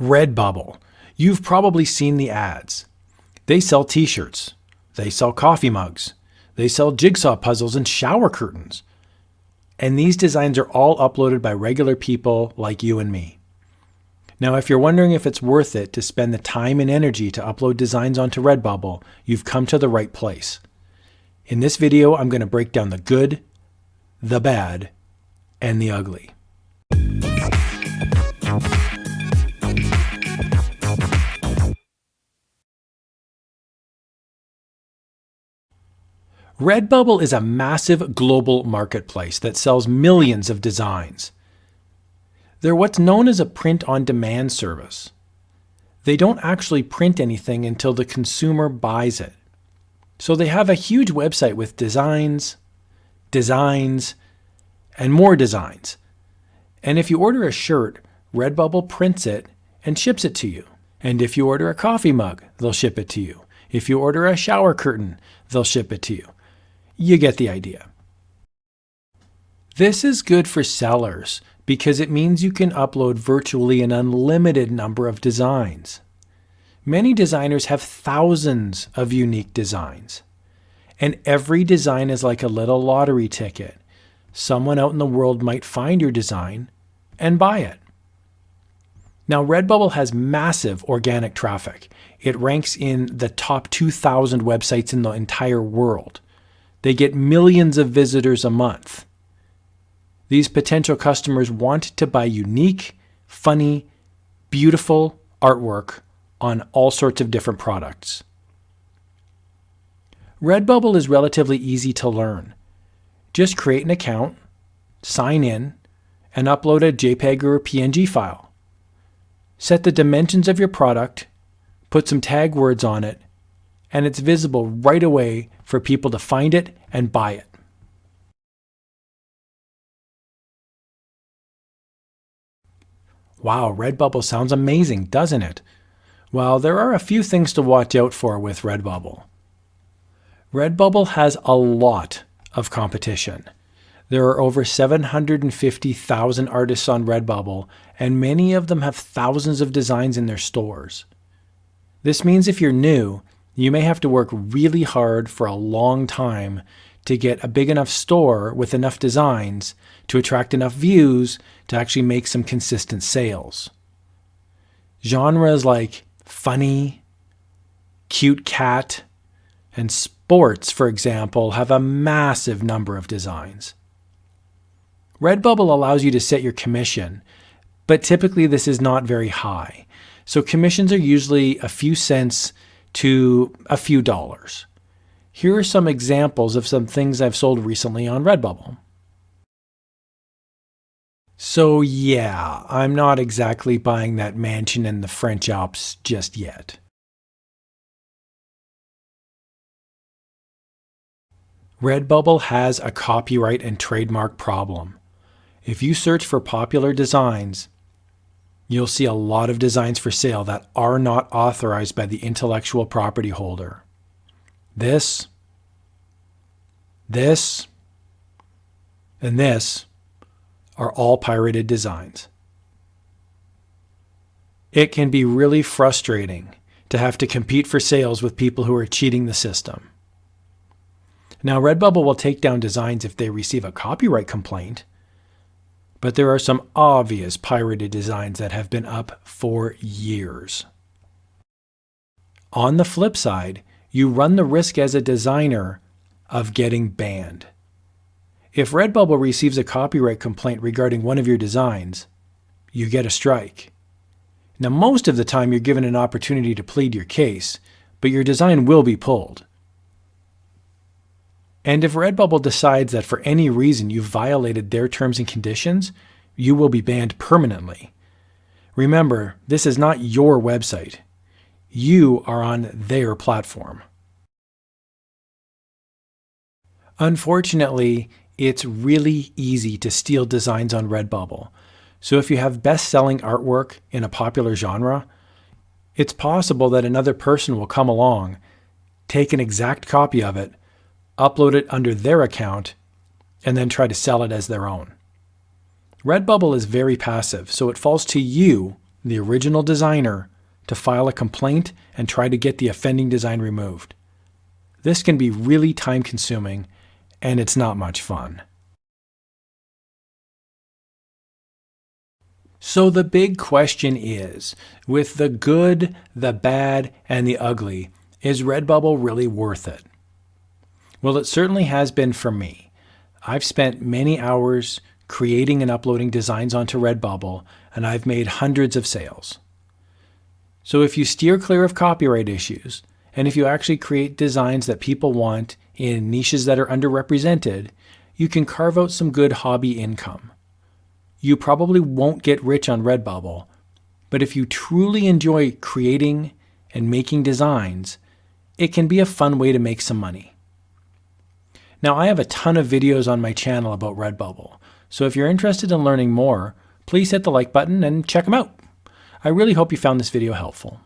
Redbubble. You've probably seen the ads. They sell t-shirts. They sell coffee mugs. They sell jigsaw puzzles and shower curtains. And these designs are all uploaded by regular people like you and me. Now, if you're wondering if it's worth it to spend the time and energy to upload designs onto Redbubble, you've come to the right place. In this video, I'm going to break down the good, the bad, and the ugly. Redbubble is a massive global marketplace that sells millions of designs. They're what's known as a print-on-demand service. They don't actually print anything until the consumer buys it. So they have a huge website with designs, and more designs. And if you order a shirt, Redbubble prints it and ships it to you. And if you order a coffee mug, they'll ship it to you. If you order a shower curtain, they'll ship it to you. You get the idea. This is good for sellers because it means you can upload virtually an unlimited number of designs. Many designers have thousands of unique designs. And every design is like a little lottery ticket. Someone out in the world might find your design and buy it. Now, Redbubble has massive organic traffic. It ranks in the top 2,000 websites in the entire world. They get millions of visitors a month. These potential customers want to buy unique, funny, beautiful artwork on all sorts of different products. Redbubble is relatively easy to learn. Just create an account, sign in, and upload a JPEG or a PNG file. Set the dimensions of your product, put some tag words on it, and it's visible right away for people to find it and buy it. Wow, Redbubble sounds amazing, doesn't it? Well, there are a few things to watch out for with Redbubble. Redbubble has a lot of competition. There are over 750,000 artists on Redbubble, and many of them have thousands of designs in their stores. This means if you're new, you may have to work really hard for a long time to get a big enough store with enough designs to attract enough views to actually make some consistent sales. Genres like funny, cute cat, and sports, for example, have a massive number of designs. Redbubble allows you to set your commission, but typically this is not very high. So commissions are usually a few cents to a few dollars. Here are some examples of some things I've sold recently on Redbubble. So yeah, I'm not exactly buying that mansion in the French Alps just yet. Redbubble has a copyright and trademark problem. If you search for popular designs, you'll see a lot of designs for sale that are not authorized by the intellectual property holder. This, and this are all pirated designs. It can be really frustrating to have to compete for sales with people who are cheating the system. Now, Redbubble will take down designs if they receive a copyright complaint, but there are some obvious pirated designs that have been up for years. On the flip side, you run the risk as a designer of getting banned. If Redbubble receives a copyright complaint regarding one of your designs, you get a strike. Now, most of the time you're given an opportunity to plead your case, but your design will be pulled. And if Redbubble decides that for any reason you've violated their terms and conditions, you will be banned permanently. Remember, this is not your website. You are on their platform. Unfortunately, it's really easy to steal designs on Redbubble. So if you have best-selling artwork in a popular genre, it's possible that another person will come along, take an exact copy of it, upload it under their account, and then try to sell it as their own. Redbubble is very passive, so it falls to you the original designer, to file a complaint and try to get the offending design removed. This can be really time-consuming, and it's not much fun. So the big question is, with the good, the bad, and the ugly, is Redbubble really worth it? Well, it certainly has been for me. I've spent many hours creating and uploading designs onto Redbubble, and I've made hundreds of sales. So if you steer clear of copyright issues, and if you actually create designs that people want in niches that are underrepresented, you can carve out some good hobby income. You probably won't get rich on Redbubble, but if you truly enjoy creating and making designs, it can be a fun way to make some money. Now, I have a ton of videos on my channel about Redbubble, so if you're interested in learning more, please hit the like button and check them out. I really hope you found this video helpful.